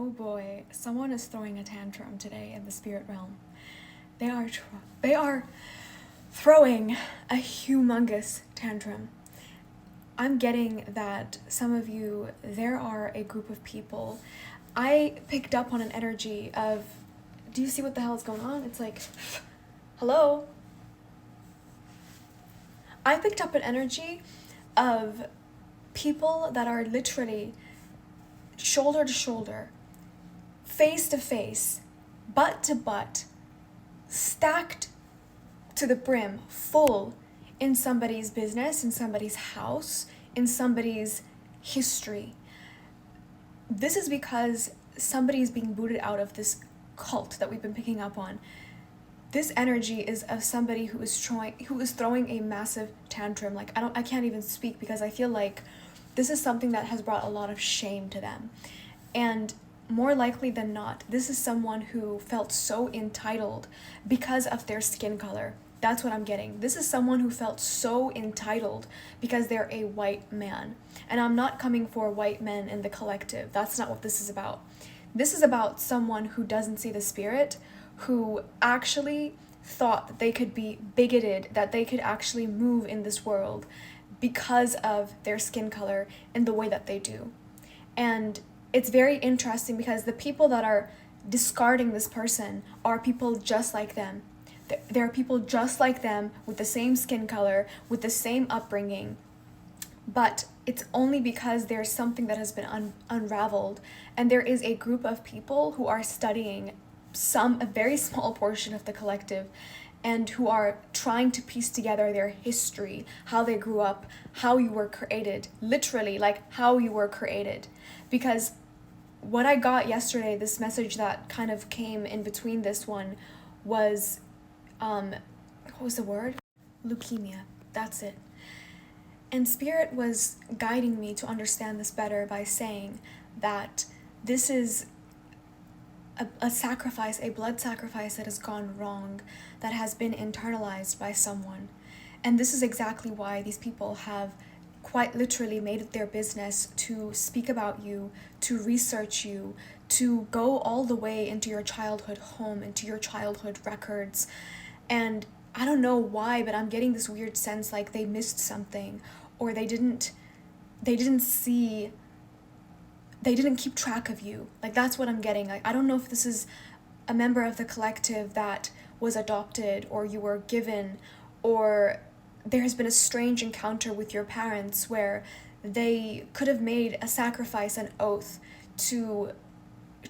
Oh boy, someone is throwing a tantrum today in the spirit realm. They are throwing a humongous tantrum. I'm getting that some of you, there are a group of people. I picked up on an energy of, do you see what the hell is going on? It's like, hello? I picked up an energy of people that are literally shoulder to shoulder, face to face, butt to butt, stacked to the brim, full in somebody's business, in somebody's house, in somebody's history. This is because somebody's being booted out of this cult that we've been picking up on. This energy is of somebody who is throwing a massive tantrum. Like I can't even speak because I feel like this is something that has brought a lot of shame to them. And more likely than not, this is someone who felt so entitled because of their skin color. That's what I'm getting. This is someone who felt so entitled because they're a white man. And I'm not coming for white men in the collective. That's not what this is about. This is about someone who doesn't see the spirit, who actually thought that they could be bigoted, that they could actually move in this world because of their skin color and the way that they do. And it's very interesting because the people that are discarding this person are people just like them. There are people just like them with the same skin color, with the same upbringing, but it's only because there's something that has been unraveled, and there is a group of people who are studying a very small portion of the collective, and who are trying to piece together their history, how they grew up, how you were created, literally, like how you were created. Because what I got yesterday, this message that kind of came in between this one was, what was the word? Leukemia. That's it. And Spirit was guiding me to understand this better by saying that this is a sacrifice, a blood sacrifice that has gone wrong, that has been internalized by someone. And this is exactly why these people have quite literally made it their business to speak about you, to research you, to go all the way into your childhood home, into your childhood records. And I don't know why, but I'm getting this weird sense like they missed something, or they didn't keep track of you. Like, that's what I'm getting. Like, I don't know if this is a member of the collective that was adopted, or you were given, or there has been a strange encounter with your parents where they could have made a sacrifice, an oath to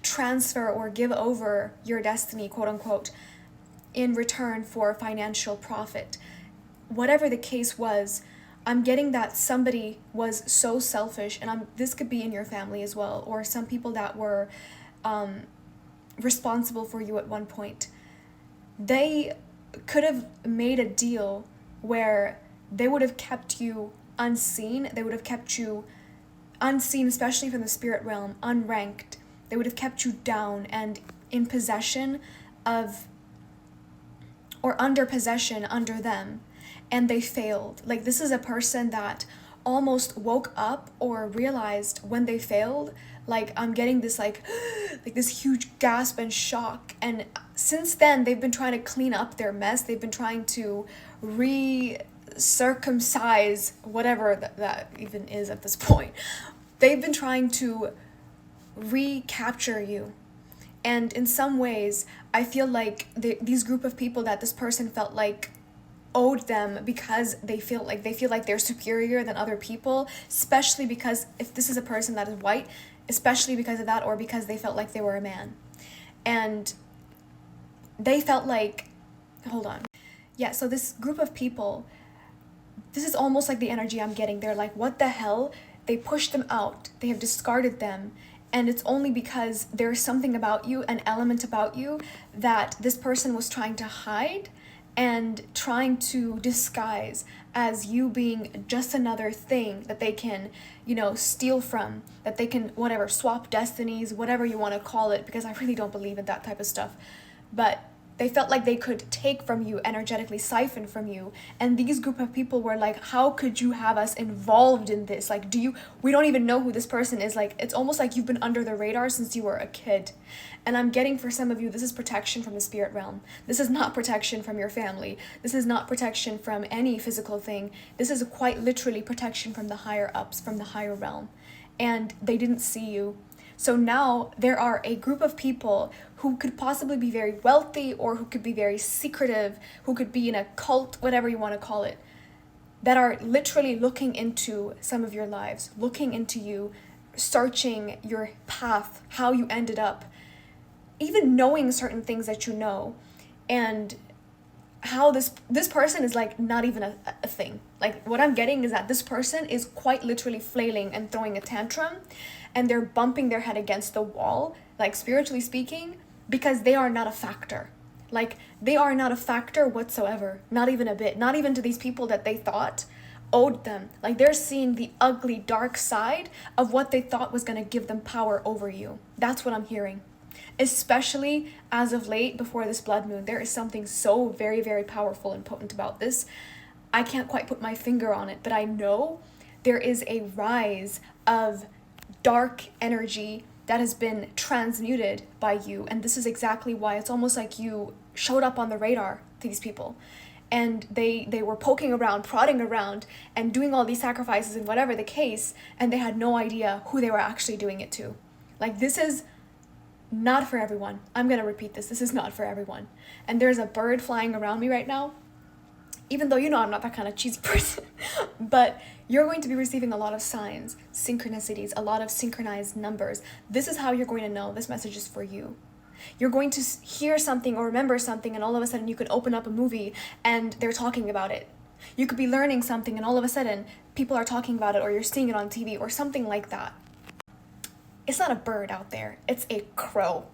transfer or give over your destiny, quote unquote, in return for financial profit. Whatever the case was, I'm getting that somebody was so selfish, and this could be in your family as well, or some people that were responsible for you at one point. They could have made a deal where they would have kept you unseen. They would have kept you unseen, especially from the spirit realm, unranked. They would have kept you down and in possession of, or under possession under them. And they failed. Like, this is a person that almost woke up or realized when they failed. Like, I'm getting this like this huge gasp and shock. And since then, they've been trying to clean up their mess. They've been trying to circumcise whatever that even is at this point. They've been trying to recapture you. And in some ways, I feel like these group of people that this person felt like owed them, because they feel like they're superior than other people, especially because if this is a person that is white, especially because of that, or because they felt like they were a man. And they felt like, hold on. Yeah, so this group of people, this is almost like the energy I'm getting. They're like, what the hell? They pushed them out. They have discarded them. And it's only because there's something about you, an element about you, that this person was trying to hide and trying to disguise as you being just another thing that they can, steal from, that they can, swap destinies, whatever you want to call it, because I really don't believe in that type of stuff. But They felt like they could take from you, energetically siphon from you. And these group of people were like, how could you have us involved in this? Like, we don't even know who this person is. Like, it's almost like you've been under the radar since you were a kid. And I'm getting, for some of you, this is protection from the spirit realm. This is not protection from your family. This is not protection from any physical thing. This is quite literally protection from the higher ups, from the higher realm. And they didn't see you. So now there are a group of people who could possibly be very wealthy, or who could be very secretive, who could be in a cult, whatever you want to call it, that are literally looking into some of your lives, looking into you, searching your path, how you ended up, even knowing certain things that you know, and how this person is like not even a thing. Like, what I'm getting is that this person is quite literally flailing and throwing a tantrum, and they're bumping their head against the wall, like spiritually speaking, because they are not a factor. Like, they are not a factor whatsoever, not even a bit, not even to these people that they thought owed them. Like, they're seeing the ugly, dark side of what they thought was going to give them power over you. That's what I'm hearing. Especially as of late, before this blood moon, there is something so very, very powerful and potent about this. I can't quite put my finger on it, but I know there is a rise of dark energy that has been transmuted by you. And this is exactly why it's almost like you showed up on the radar to these people. And they were poking around, prodding around, and doing all these sacrifices and whatever the case, and they had no idea who they were actually doing it to. Like, this is not for everyone. I'm going to repeat this. This is not for everyone. And there's a bird flying around me right now, even though, I'm not that kind of cheesy person. But you're going to be receiving a lot of signs, synchronicities, a lot of synchronized numbers. This is how you're going to know this message is for you. You're going to hear something or remember something, and all of a sudden you could open up a movie and they're talking about it. You could be learning something and all of a sudden people are talking about it, or you're seeing it on TV or something like that. It's not a bird out there, it's a crow.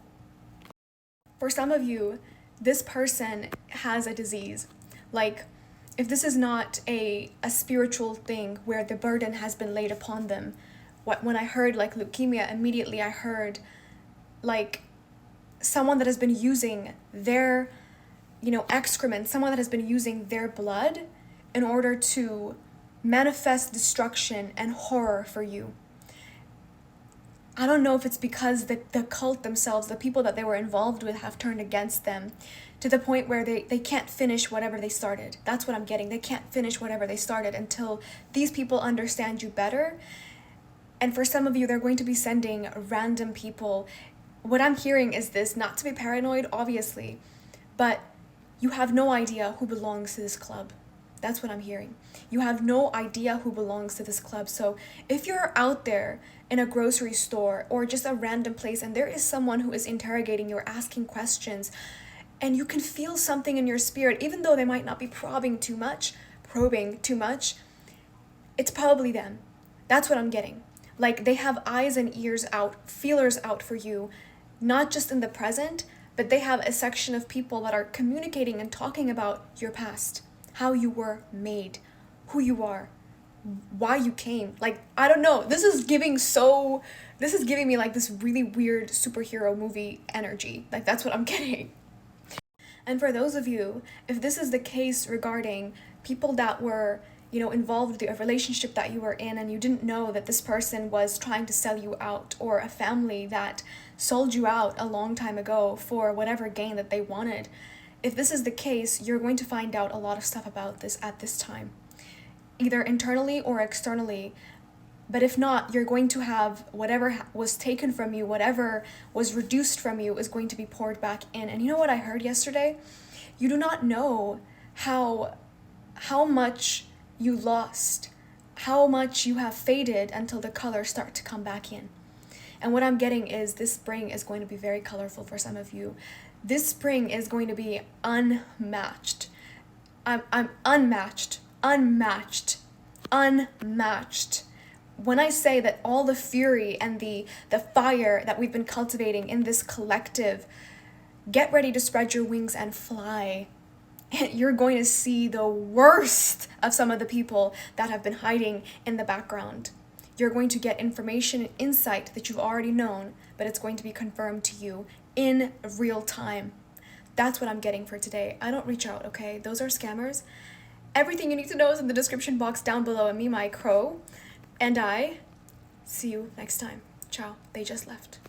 For some of you, this person has a disease. Like, if this is not a spiritual thing where the burden has been laid upon them, when I heard like leukemia, immediately I heard like someone that has been using their, excrement, someone that has been using their blood in order to manifest destruction and horror for you. I don't know if it's because the cult themselves, the people that they were involved with, have turned against them to the point where they can't finish whatever they started. That's what I'm getting. They can't finish whatever they started until these people understand you better. And for some of you, they're going to be sending random people. What I'm hearing is this, not to be paranoid, obviously, but you have no idea who belongs to this club. That's what I'm hearing. You have no idea who belongs to this club. So if you're out there in a grocery store or just a random place and there is someone who is interrogating you or asking questions, and you can feel something in your spirit, even though they might not be probing too much, it's probably them. That's what I'm getting. Like, they have eyes and ears out, feelers out for you, not just in the present, but they have a section of people that are communicating and talking about your past, how you were made, who you are, why you came. Like, I don't know. This is giving me like this really weird superhero movie energy. Like, that's what I'm getting. And for those of you, if this is the case regarding people that were, involved with a relationship that you were in and you didn't know that this person was trying to sell you out, or a family that sold you out a long time ago for whatever gain that they wanted, if this is the case, you're going to find out a lot of stuff about this at this time, either internally or externally. But if not, you're going to have whatever was taken from you, whatever was reduced from you is going to be poured back in. And you know what I heard yesterday? You do not know how much you lost, how much you have faded until the colors start to come back in. And what I'm getting is this spring is going to be very colorful for some of you. This spring is going to be unmatched. I'm unmatched. When I say that all the fury and the fire that we've been cultivating in this collective, get ready to spread your wings and fly. And you're going to see the worst of some of the people that have been hiding in the background. You're going to get information and insight that you've already known, but it's going to be confirmed to you in real time. That's what I'm getting for today. I don't reach out, okay? Those are scammers. Everything you need to know is in the description box down below. And me, my crow, and I see you next time. Ciao. They just left.